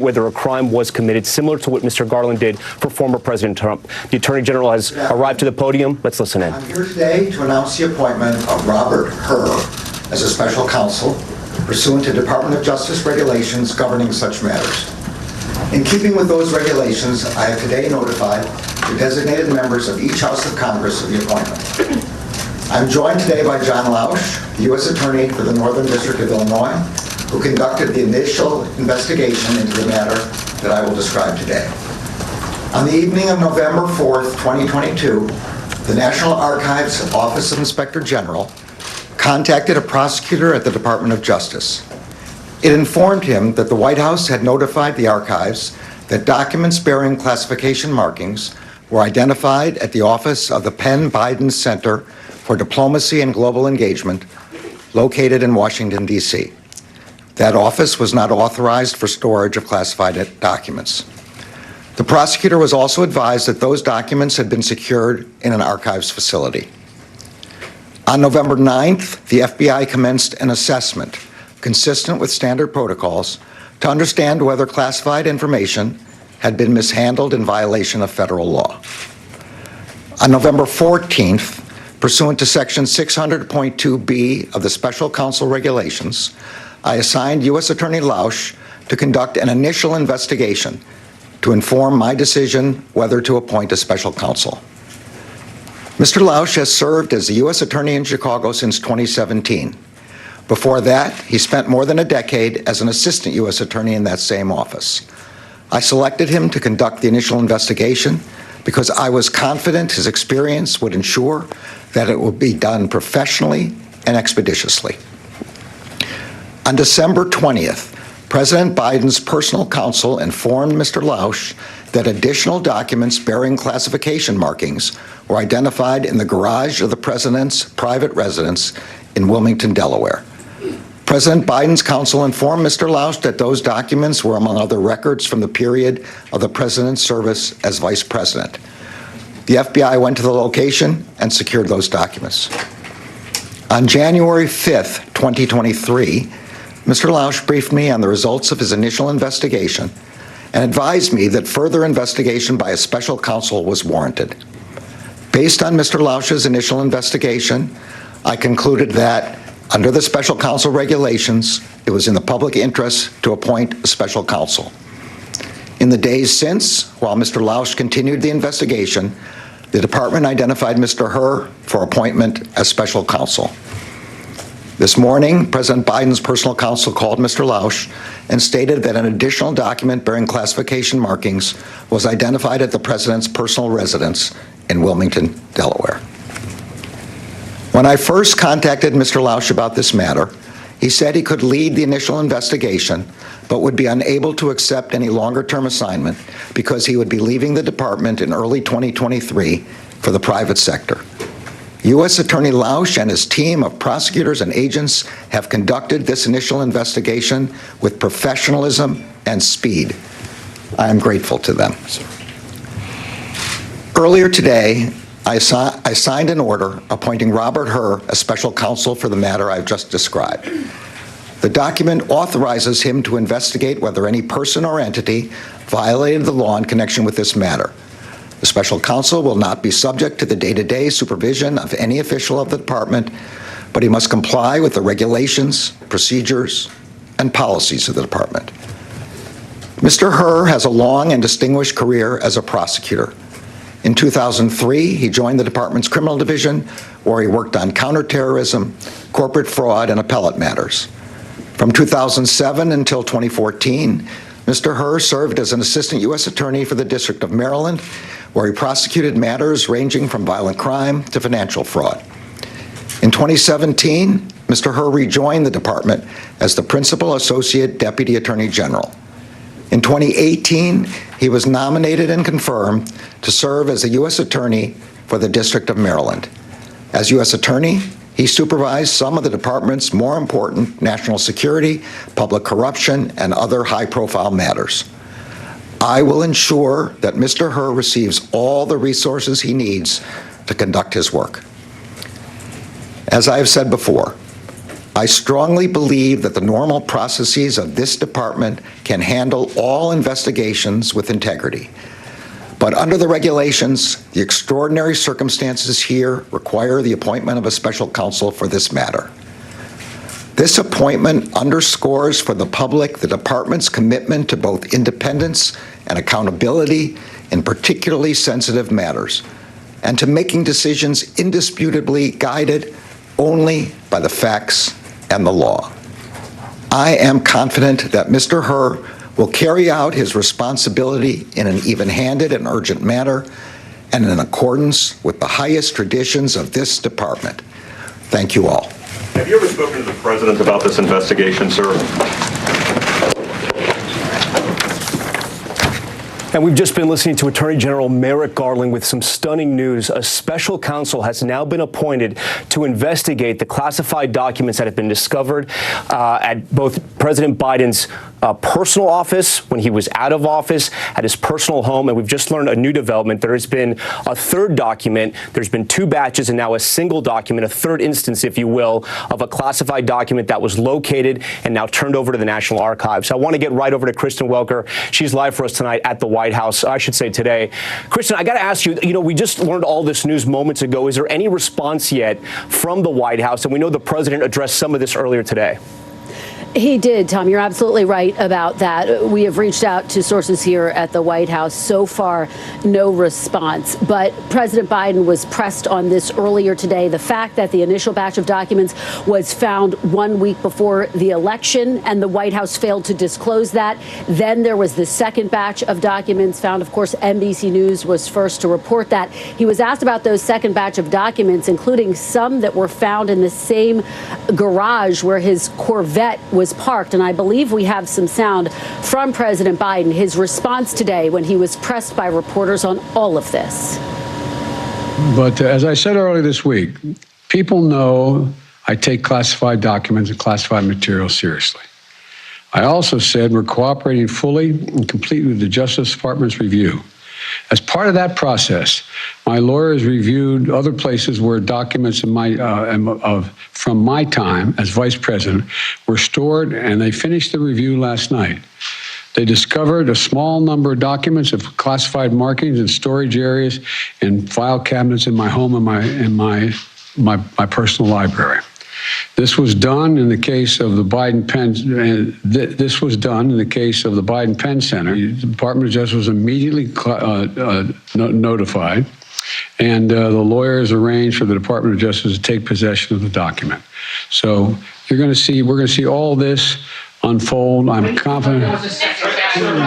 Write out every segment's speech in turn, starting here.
whether a crime was committed, similar to what Mr. Garland did for former President Trump. The Attorney General has arrived to the podium. Let's listen in. I'm here today to announce the appointment of Robert Hur as a special counsel pursuant to Department of Justice regulations governing such matters. In keeping with those regulations, I have today notified the designated members of each House of Congress of the appointment. I'm joined today by John Lausch, the U.S. Attorney for the Northern District of Illinois, who conducted the initial investigation into the matter that I will describe today. On the evening of November 4th, 2022, the National Archives Office of Inspector General contacted a prosecutor at the Department of Justice. It informed him that the White House had notified the archives that documents bearing classification markings were identified at the office of the Penn Biden Center for Diplomacy and Global Engagement, located in Washington, D.C. That office was not authorized for storage of classified documents. The prosecutor was also advised that those documents had been secured in an archives facility. On November 9th, the FBI commenced an assessment consistent with standard protocols to understand whether classified information had been mishandled in violation of federal law. On November 14th, pursuant to Section 600.2b of the Special Counsel Regulations, I assigned U.S. Attorney Lausch to conduct an initial investigation to inform my decision whether to appoint a special counsel. Mr. Lausch has served as the U.S. Attorney in Chicago since 2017. Before that, he spent more than a decade as an assistant U.S. Attorney in that same office. I selected him to conduct the initial investigation because I was confident his experience would ensure that it would be done professionally and expeditiously. On December 20th, President Biden's personal counsel informed Mr. Lausch that additional documents bearing classification markings were identified in the garage of the president's private residence in Wilmington, Delaware. President Biden's counsel informed Mr. Lausch that those documents were among other records from the period of the president's service as vice president. The FBI went to the location and secured those documents. On January 5th, 2023, Mr. Lausch briefed me on the results of his initial investigation and advised me that further investigation by a special counsel was warranted. Based on Mr. Lausch's initial investigation, I concluded that, under the special counsel regulations, it was in the public interest to appoint a special counsel. In the days since, while Mr. Lausch continued the investigation, the department identified Mr. Hur for appointment as special counsel. This morning, President Biden's personal counsel called Mr. Lausch and stated that an additional document bearing classification markings was identified at the president's personal residence in Wilmington, Delaware. When I first contacted Mr. Lausch about this matter, he said he could lead the initial investigation, but would be unable to accept any longer-term assignment because he would be leaving the department in early 2023 for the private sector. U.S. Attorney Lausch and his team of prosecutors and agents have conducted this initial investigation with professionalism and speed. I am grateful to them. Earlier today, I signed an order appointing Robert Hur as special counsel for the matter I've just described. The document authorizes him to investigate whether any person or entity violated the law in connection with this matter. The special counsel will not be subject to the day-to-day supervision of any official of the department, but he must comply with the regulations, procedures, and policies of the department. Mr. Hur has a long and distinguished career as a prosecutor. In 2003, he joined the department's criminal division, where he worked on counterterrorism, corporate fraud, and appellate matters. From 2007 until 2014, Mr. Hur served as an assistant U.S. attorney for the District of Maryland, where he prosecuted matters ranging from violent crime to financial fraud. In 2017, Mr. Hur rejoined the department as the Principal Associate Deputy Attorney General. In 2018, he was nominated and confirmed to serve as a U.S. Attorney for the District of Maryland. As U.S. Attorney, he supervised some of the department's more important national security, public corruption, and other high-profile matters. I will ensure that Mr. Hur receives all the resources he needs to conduct his work. As I have said before, I strongly believe that the normal processes of this department can handle all investigations with integrity. But under the regulations, the extraordinary circumstances here require the appointment of a special counsel for this matter. This appointment underscores for the public the department's commitment to both independence and accountability in particularly sensitive matters, and to making decisions indisputably guided only by the facts and the law. I am confident that Mr. Hur will carry out his responsibility in an even-handed and urgent manner and in accordance with the highest traditions of this department. Thank you all. Have you ever spoken to the President about this investigation, sir? And we've just been listening to Attorney General Merrick Garland with some stunning news. A special counsel has now been appointed to investigate the classified documents that have been discovered at both President Biden's personal office when he was out of office, at his personal home. And we've just learned a new development. There has been a third document. There's been two batches and now a single document, a third instance, if you will, of a classified document that was located and now turned over to the National Archives. So I want to get right over to Kristen Welker. She's live for us tonight at the White House, I should say today. Kristen, I got to ask you, we just learned all this news moments ago. Is there any response yet from the White House? And we know the president addressed some of this earlier today. He did, Tom. You're absolutely right about that. We have reached out to sources here at the White House. So far, no response. But President Biden was pressed on this earlier today. The fact that the initial batch of documents was found 1 week before the election and the White House failed to disclose that. Then there was the second batch of documents found. Of course, NBC News was first to report that. He was asked about those second batch of documents, including some that were found in the same garage where his Corvette was parked. And I believe we have some sound from President Biden, his response today when he was pressed by reporters on all of this. But as I said earlier this week, people know I take classified documents and classified material seriously. I also said we're cooperating fully and completely with the Justice Department's review. As part of that process, my lawyers reviewed other places where documents from my time as vice president were stored, and they finished the review last night. They discovered a small number of documents of classified markings in storage areas and file cabinets in my home and my personal library. This was done in the case of the Biden Penn. This was done in the case of the Biden Penn Center. The Department of Justice was immediately notified, and the lawyers arranged for the Department of Justice to take possession of the document. So we're going to see all this unfold. I'm confident. Thank you very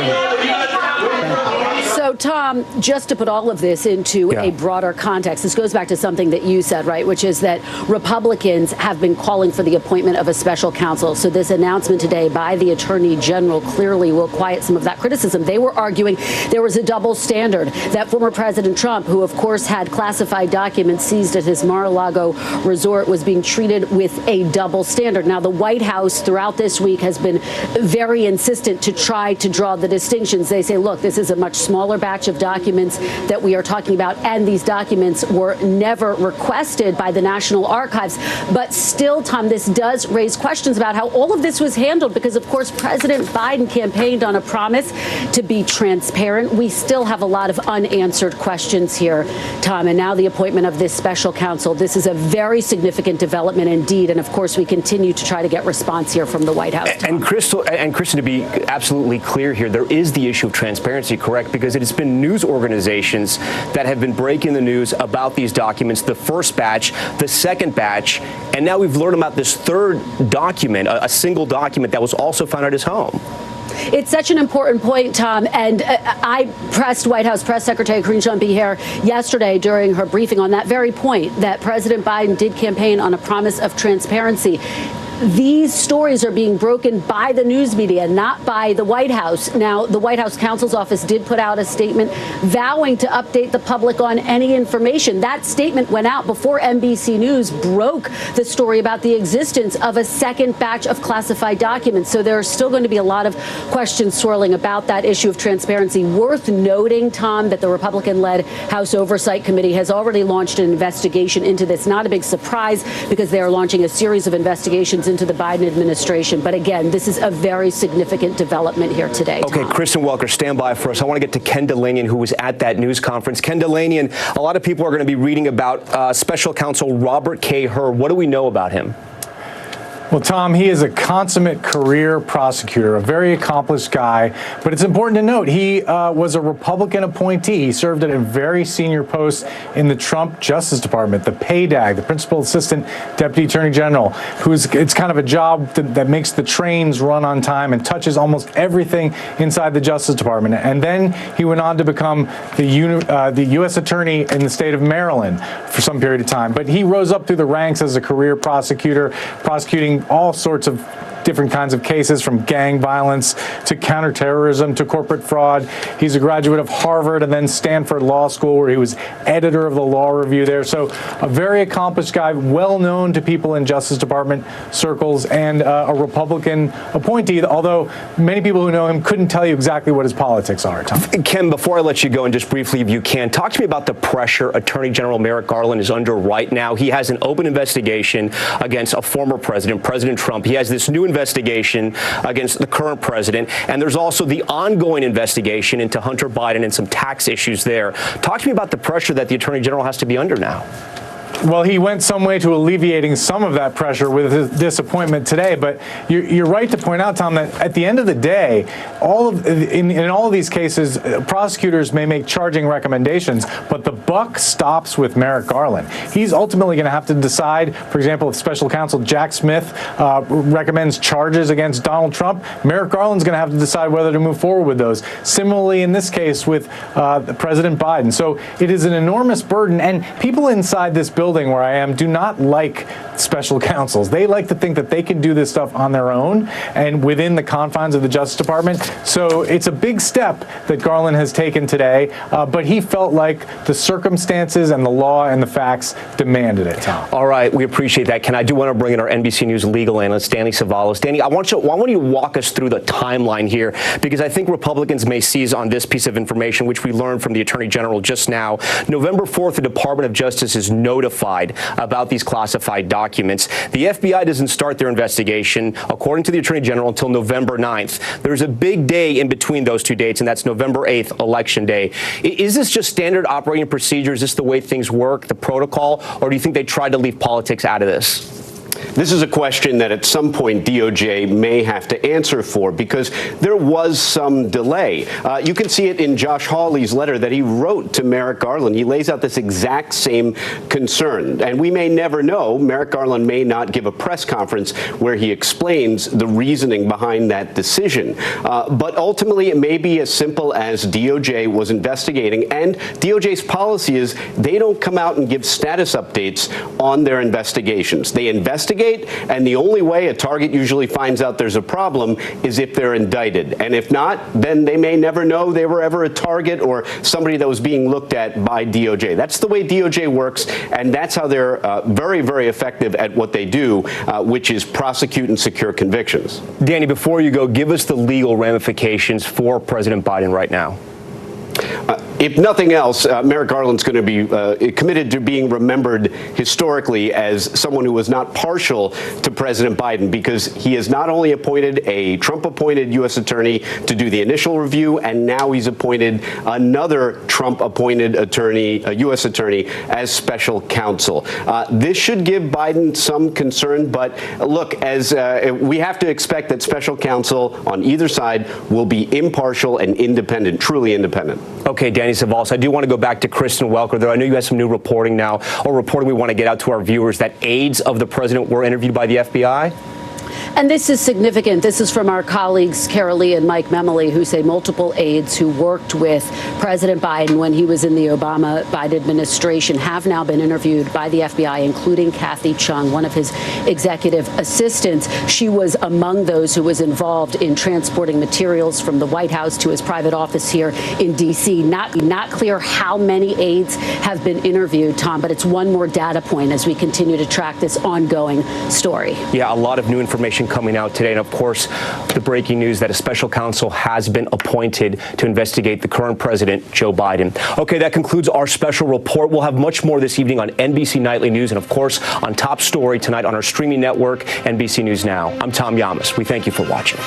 much. So, Tom, just to put all of this into a broader context, this goes back to something that you said, right, which is that Republicans have been calling for the appointment of a special counsel. So this announcement today by the Attorney General clearly will quiet some of that criticism. They were arguing there was a double standard, that former President Trump, who, of course, had classified documents seized at his Mar-a-Lago resort, was being treated with a double standard. Now, the White House throughout this week has been very insistent to try to draw the distinctions. They say, look, this is a much smaller batch of documents that we are talking about, and these documents were never requested by the National Archives. But still, Tom, this does raise questions about how all of this was handled because, of course, President Biden campaigned on a promise to be transparent. We still have a lot of unanswered questions here, Tom, and now the appointment of this special counsel. This is a very significant development indeed, and of course, we continue to try to get response here from the White House. And Kristen, to be absolutely clear here, there is the issue of transparency, correct? Because it has been news organizations that have been breaking the news about these documents, the first batch, the second batch, and now we've learned about this third document, a single document that was also found at his home. It's such an important point, Tom, and I pressed White House Press Secretary Karine Jean-Pierre yesterday during her briefing on that very point, that President Biden did campaign on a promise of transparency. these stories are being broken by the news media, not by the White House. Now, the White House counsel's office did put out a statement vowing to update the public on any information. That statement went out before NBC News broke the story about the existence of a second batch of classified documents. So there are still going to be a lot of questions swirling about that issue of transparency. Worth noting, Tom, that the Republican-led House Oversight Committee has already launched an investigation into this. Not a big surprise, because they are launching a series of investigations into the Biden administration. But again, this is a very significant development here today. Okay, Tom. Kristen Welker, stand by for us. I want to get to Ken Dilanian, who was at that news conference. Ken Dilanian, a lot of people are going to be reading about Special Counsel Robert Hur. What do we know about him? Well, Tom, he is a consummate career prosecutor, a very accomplished guy. But it's important to note he was a Republican appointee. He served at a very senior post in the Trump Justice Department, the PAYDAG, the Principal Assistant Deputy Attorney General, it's kind of a job that makes the trains run on time and touches almost everything inside the Justice Department. And then he went on to become the U.S. Attorney in the state of Maryland for some period of time. But he rose up through the ranks as a career prosecutor, prosecuting all sorts of different kinds of cases, from gang violence to counterterrorism to corporate fraud. He's a graduate of Harvard and then Stanford Law School, where he was editor of the Law Review there. So a very accomplished guy, well known to people in Justice Department circles, and a Republican appointee, although many people who know him couldn't tell you exactly what his politics are, Tom. Ken, before I let you go, and just briefly, if you can, talk to me about the pressure Attorney General Merrick Garland is under right now. He has an open investigation against a former president, President Trump. He has this new investigation against the current president, and there's also the ongoing investigation into Hunter Biden and some tax issues there. Talk to me about the pressure that the Attorney General has to be under now. Well, he went some way to alleviating some of that pressure with his disappointment today. But you're right to point out, Tom, that at the end of the day, in all of these cases, prosecutors may make charging recommendations, but the buck stops with Merrick Garland. He's ultimately going to have to decide, for example, if Special Counsel Jack Smith recommends charges against Donald Trump, Merrick Garland's going to have to decide whether to move forward with those. Similarly, in this case with President Biden. So it is an enormous burden, and people inside this building where I am do not like special counsels. They like to think that they can do this stuff on their own and within the confines of the Justice Department. So it's a big step that Garland has taken today, but he felt like the circumstances and the law and the facts demanded it, Tom. All right, we appreciate that, Ken. I do want to bring in our NBC News legal analyst, Danny Savalas. Danny, I want you to walk us through the timeline here, because I think Republicans may seize on this piece of information, which we learned from the Attorney General just now. November 4th, the Department of Justice is notified about these classified documents. The FBI doesn't start their investigation, according to the Attorney General, until November 9th. There's a big day in between those two dates, and that's November 8th, Election Day. Is this just standard operating procedure? Is this the way things work, the protocol, or do you think they tried to leave politics out of this? This is a question that at some point DOJ may have to answer for, because there was some delay. You can see it in Josh Hawley's letter that he wrote to Merrick Garland. He lays out this exact same concern. And we may never know. Merrick Garland may not give a press conference where he explains the reasoning behind that decision. But ultimately, it may be as simple as DOJ was investigating. And DOJ's policy is they don't come out and give status updates on their investigations. They investigate, and the only way a target usually finds out there's a problem is if they're indicted. And if not, then they may never know they were ever a target or somebody that was being looked at by DOJ. That's the way DOJ works, and that's how they're very, very effective at what they do, which is prosecute and secure convictions. Danny, before you go, give us the legal ramifications for President Biden right now. If nothing else, Merrick Garland's going to be committed to being remembered historically as someone who was not partial to President Biden, because he has not only appointed a Trump-appointed U.S. attorney to do the initial review, and now he's appointed another Trump-appointed attorney, a U.S. attorney, as special counsel. This should give Biden some concern, but look, as we have to expect that special counsel on either side will be impartial and independent, truly independent. Okay, Danny Savalas, I do want to go back to Kristen Welker, though. I know you have some new reporting now, or reporting we want to get out to our viewers, that aides of the president were interviewed by the FBI. And this is significant. This is from our colleagues, Carol Lee and Mike Memoli, who say multiple aides who worked with President Biden when he was in the Obama-Biden administration have now been interviewed by the FBI, including Kathy Chung, one of his executive assistants. She was among those who was involved in transporting materials from the White House to his private office here in D.C. Not clear how many aides have been interviewed, Tom, but it's one more data point as we continue to track this ongoing story. Yeah, a lot of new information coming out today. And of course, the breaking news that a special counsel has been appointed to investigate the current president, Joe Biden. Okay, that concludes our special report. We'll have much more this evening on NBC Nightly News and, of course, on Top Story tonight on our streaming network, NBC News Now. I'm Tom Yamas. We thank you for watching.